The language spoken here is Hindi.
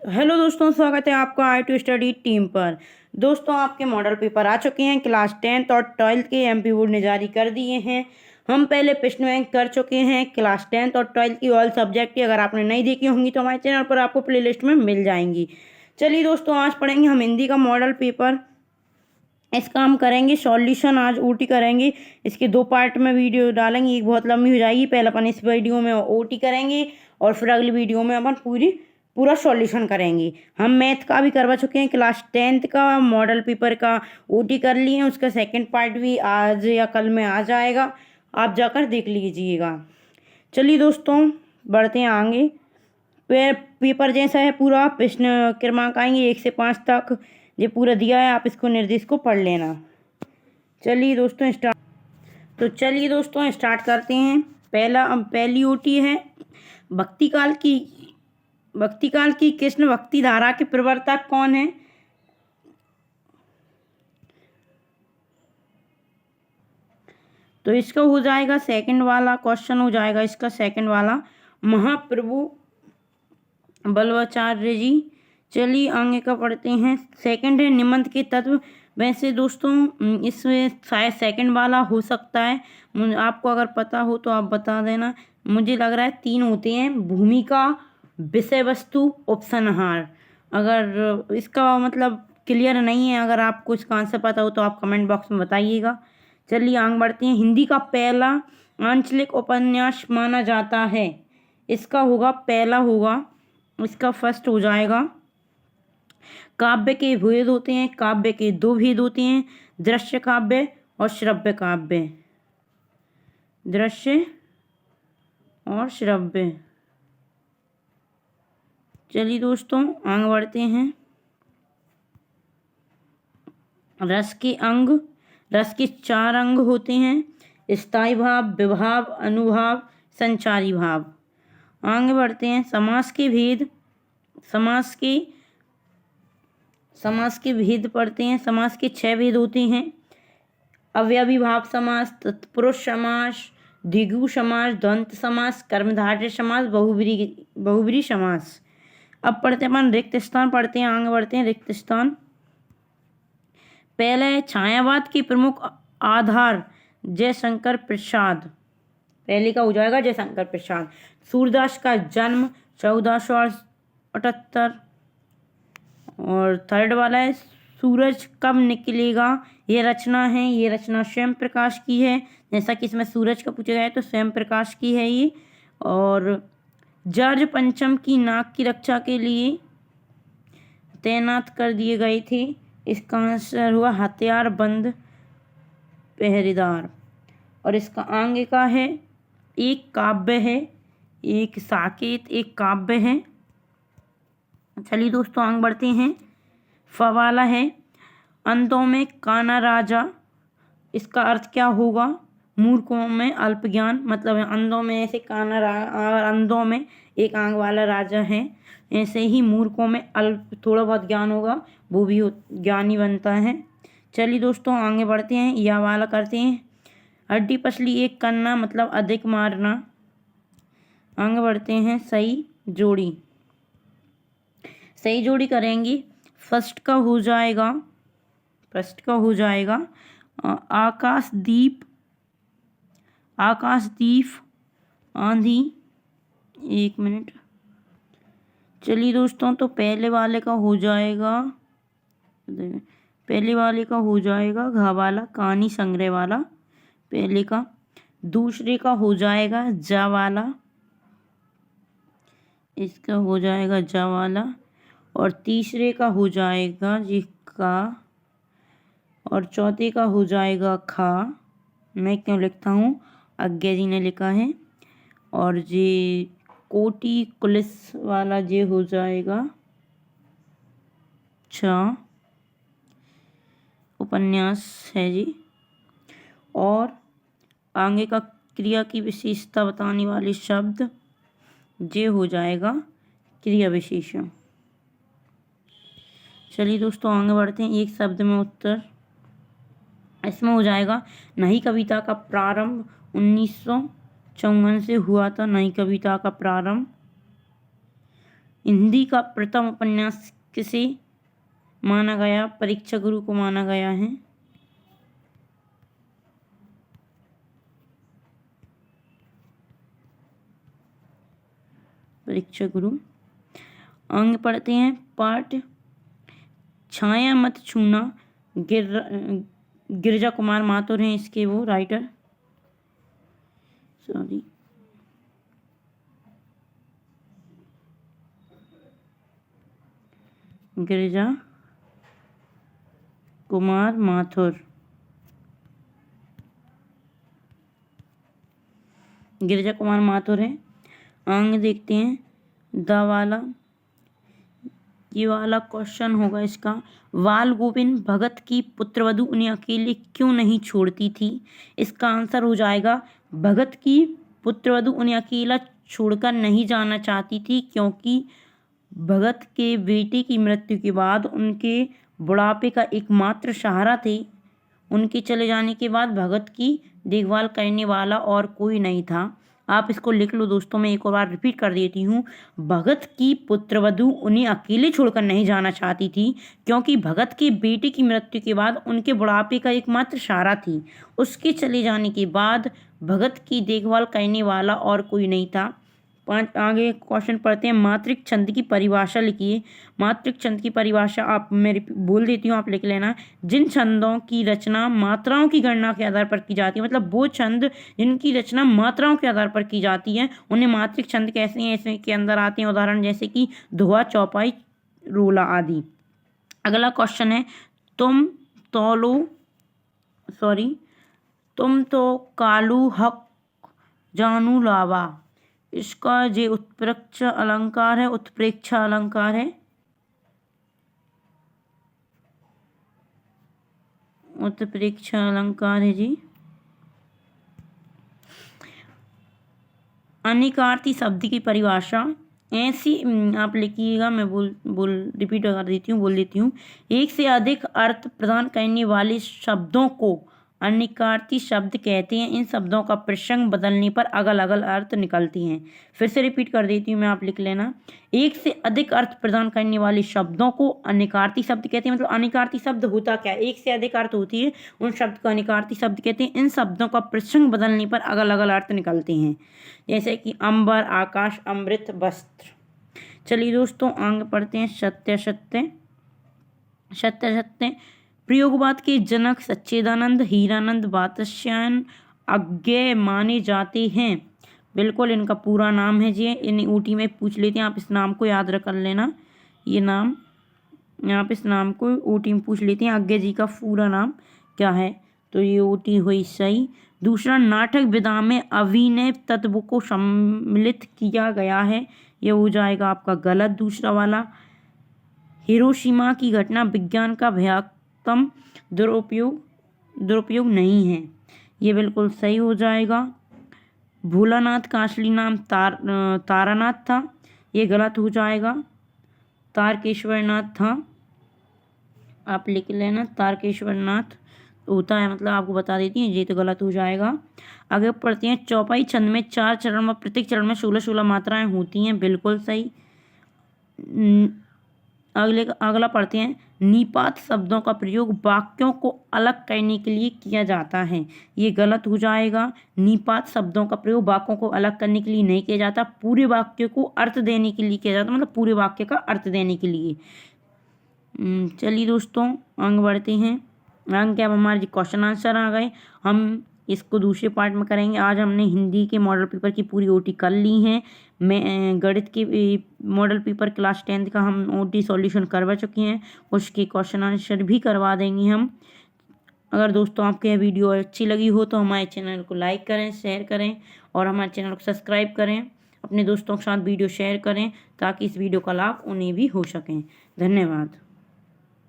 हेलो दोस्तों, स्वागत है आपका आई टू स्टडी टीम पर। दोस्तों, आपके मॉडल पेपर आ चुके हैं। क्लास 10th और 12th के एमपी बोर्ड ने जारी कर दिए हैं। हम पहले प्रश्न बैंक कर चुके हैं क्लास 10th और 12th की ऑल सब्जेक्ट की। अगर आपने नहीं देखी होंगी तो हमारे चैनल पर आपको प्लेलिस्ट में मिल जाएंगी। चलिए दोस्तों, आज पढ़ेंगे हम हिंदी का मॉडल पेपर। इसका हम करेंगे सॉल्यूशन, आज ओटी करेंगे। इसके दो पार्ट में वीडियो डालेंगे, एक बहुत लंबी हो जाएगी। पहले अपन इस वीडियो में ओटी करेंगे और फिर अगली वीडियो में अपन पूरा सॉल्यूशन करेंगे। हम मैथ का भी करवा चुके हैं, क्लास 10th का मॉडल पेपर का ओटी कर लिए हैं। उसका सेकंड पार्ट भी आज या कल में आ जाएगा, आप जाकर देख लीजिएगा। चलिए दोस्तों, बढ़ते हैं आगे। पेपर जैसा है पूरा, प्रश्न क्रमांक आएंगे 1 से 5 तक। ये पूरा दिया है, आप इसको निर्देश को पढ़ लेना। चलिए दोस्तों स्टार्ट करते हैं। पहली ओटी है भक्ति काल की कृष्ण भक्ति धारा के प्रवर्तक कौन है? तो इसका हो जाएगा सेकंड वाला क्वेश्चन, हो जाएगा इसका सेकंड वाला, महाप्रभु बल्लवाचार्य जी। चलिए आगे का पढ़ते हैं। सेकंड है निबंध के तत्व। वैसे दोस्तों इसमें शायद सेकंड वाला हो सकता है, आपको अगर पता हो तो आप बता देना। मुझे लग रहा है 3 होते हैं, भूमिका, विषय वस्तु, उपसंहार। अगर इसका मतलब क्लियर नहीं है, अगर आपको इसका आंसर पता हो तो आप कमेंट बॉक्स में बताइएगा। चलिए आगे बढ़ते हैं। हिंदी का पहला आंचलिक उपन्यास माना जाता है, इसका होगा पहला होगा, इसका फर्स्ट हो जाएगा। काव्य के भेद होते हैं, काव्य के 2 भेद होते हैं, दृश्य काव्य और श्रव्य काव्य। दृश्य और श्रव्य। चलिए दोस्तों आगे बढ़ते हैं। रस के 4 अंग होते हैं, स्थायी भाव, विभाव, अनुभाव, संचारी भाव। आगे बढ़ते हैं। समास के भेद पढ़ते हैं। समास के 6 भेद होते हैं, अवयवी भाव समास, तत्पुरुष समास, द्विगु समास, द्वंद्व समास, कर्मधारय समास, बहुब्रीहि समास। अब पढ़ते हैं अपन रिक्त स्थान पढ़ते हैं। आगे बढ़ते हैं। रिक्त स्थान पहला है छायावाद के प्रमुख आधार जयशंकर प्रसाद। पहले का हो जाएगा जयशंकर प्रसाद। सूरदास का जन्म 1478। और थर्ड वाला है सूरज कब निकलेगा। ये रचना स्वयं प्रकाश की है, जैसा कि इसमें सूरज का पूछा गया है तो स्वयं प्रकाश की है ये। और जॉर्ज पंचम की नाक की रक्षा के लिए तैनात कर दिए गए थे, इसका आंसर हुआ हथियारबंद पहरेदार। और इसका आगे का है एक काव्य है, एक साकेत, एक काव्य है। चलिए दोस्तों आगे बढ़ते हैं। फवाला है अंधों में काना राजा, इसका अर्थ क्या होगा? मूर्खों में अल्प ज्ञान, मतलब अंधों में ऐसे और अंधों में एक आंख वाला राजा है, ऐसे ही मूर्खों में अल्प थोड़ा बहुत ज्ञान होगा, वो भी ज्ञानी बनता है। चलिए दोस्तों आगे बढ़ते हैं। यह वाला करते हैं। हड्डी पसली एक करना, मतलब अधिक मारना। आगे बढ़ते हैं। सही जोड़ी करेंगे। फर्स्ट का हो जाएगा आकाशदीप आंधी। 1 मिनट। चलिए दोस्तों, तो पहले वाले का हो जाएगा घा वाला, कहानी संग्रह वाला पहले का। दूसरे का हो जाएगा जा वाला, इसका हो जाएगा जा वाला। और तीसरे का हो जाएगा जी का, और चौथे का हो जाएगा खा। मैं क्यों लिखता हूँ, आज्ञा जी ने लिखा है। और जी कोटी कुलिस वाला ये हो जाएगा छ, उपन्यास है जी। और आगे का क्रिया की विशेषता बताने वाले शब्द ये हो जाएगा क्रिया विशेषण। चलिए दोस्तों आगे बढ़ते हैं। एक शब्द में उत्तर, इसमें हो जाएगा नई कविता का प्रारंभ 1954 से हुआ था। नई कविता का प्रारंभ हिंदी का प्रथम उपन्यास किसे माना गया? परीक्षा गुरु को माना गया है। परीक्षा गुरु। अंग पढ़ते हैं पाठ छाया मत छूना, गिरजा कुमार माथुर हैं इसके वो राइटर, सॉरी गिरजा कुमार माथुर। गिरजा कुमार माथुर है। अंग देखते हैं द वाला, ये वाला क्वेश्चन होगा इसका। बाल गोविंद भगत की पुत्रवधू उन्हें अकेले क्यों नहीं छोड़ती थी? इसका आंसर हो जाएगा भगत की पुत्रवधू उन्हें अकेला छोड़कर नहीं जाना चाहती थी, क्योंकि भगत के बेटे की मृत्यु के बाद उनके बुढ़ापे का एकमात्र सहारा थे। उनके चले जाने के बाद भगत की देखभाल करने वाला और कोई नहीं था। आप इसको लिख लो दोस्तों, मैं एक और बार रिपीट कर देती हूँ। भगत की पुत्रवधू उन्हें अकेले छोड़कर नहीं जाना चाहती थी, क्योंकि भगत के बेटे की मृत्यु के बाद उनके बुढ़ापे का एकमात्र सहारा थी। उसके चले जाने के बाद भगत की देखभाल करने वाला और कोई नहीं था। आगे क्वेश्चन पढ़ते हैं। मातृक छंद की परिभाषा लिखिए। मातृक छंद की परिभाषा आप मैं बोल देती हूँ, आप लिख लेना। जिन छंदों की रचना मात्राओं की गणना के आधार पर की जाती है, मतलब वो छंद जिनकी रचना मात्राओं के आधार पर की जाती है उन्हें मातृक छंद कहते हैं। ऐसे के अंदर आते हैं उदाहरण जैसे कि धोआ, चौपाई, रोला आदि। अगला क्वेश्चन है तुम तो कालू हक जानू लावा। इसका जे उत्प्रेक्ष अलंकार है, उत्प्रेक्षा अलंकार है, उत्प्रेक्षा अलंकार है जी। अनिकार्ती शब्द की परिभाषा ऐसी आप लिखिएगा, मैं रिपीट कर देती हूँ, बोल देती हूँ। एक से अधिक अर्थ प्रदान करने वाले शब्दों को अनिकार्ती शब्द कहते हैं। इन शब्दों का प्रसंग बदलने पर अलग अलग अर्थ निकलती हैं। फिर से रिपीट कर देती हूँ मैं, आप लिख लेना। एक से अधिक अर्थ प्रदान करने वाले शब्दों को अनिकार्ती शब्द कहते हैं। मतलब अनिकार्ती शब्द होता क्या है? एक से अधिक अर्थ होती है, उन शब्द को अनिकार्ती शब्द कहते हैं। इन शब्दों का प्रसंग बदलने पर अलग अलग अर्थ निकलते हैं, जैसे कि अंबर, आकाश, अमृत, वस्त्र। चलिए दोस्तों आगे पढ़ते हैं। सत्य सत्य सत्य सत्य प्रयोगवाद के जनक सच्चिदानंद हीरानंद वात्स्यायन अज्ञेय माने जाते हैं। बिल्कुल इनका पूरा नाम है जी, इन ऊटी में पूछ लेते हैं, आप इस नाम को याद कर लेना। ये नाम आप इस नाम को ऊटी में पूछ लेते हैं, अज्ञेय जी का पूरा नाम क्या है, तो ये ऊटी हुई सही। दूसरा, नाटक विधा में अभिनय तत्व को सम्मिलित किया गया है, ये हो जाएगा आपका गलत दूसरा वाला। हिरोशिमा की घटना विज्ञान का भयात्म दुरुपयोग नहीं है, ये बिल्कुल सही हो जाएगा। भोलानाथ का असली नाम तारानाथ था, ये गलत हो जाएगा। तारकेश्वरनाथ था, आप लिख लेना, तारकेश्वरनाथ होता है, मतलब आपको बता देती हैं, ये तो गलत हो जाएगा। आगे पढ़ते हैं। चौपाई छंद में 4 चरण में प्रत्येक चरण में 16-16 मात्राएं होती हैं, बिल्कुल सही। अगला पढ़ते हैं। निपात शब्दों का प्रयोग वाक्यों को अलग करने के लिए किया जाता है, ये गलत हो जाएगा। निपात शब्दों का प्रयोग वाक्यों को अलग करने के लिए नहीं किया जाता, पूरे वाक्य को अर्थ देने के लिए किया जाता, मतलब पूरे वाक्य का अर्थ देने के लिए। चलिए दोस्तों आगे बढ़ते हैं। आगे क्या, अब हमारे क्वेश्चन आंसर आ गए, हम इसको दूसरे पार्ट में करेंगे। आज हमने हिंदी के मॉडल पेपर की पूरी ओटी कर ली है। मैं गणित के मॉडल पेपर क्लास 10th का हम ओटी सॉल्यूशन करवा चुके हैं, उसके क्वेश्चन आंसर भी करवा देंगे हम। अगर दोस्तों आपको यह वीडियो अच्छी लगी हो तो हमारे चैनल को लाइक करें, शेयर करें और हमारे चैनल को सब्सक्राइब करें। अपने दोस्तों के साथ वीडियो शेयर करें ताकि इस वीडियो का लाभ उन्हें भी हो सके। धन्यवाद।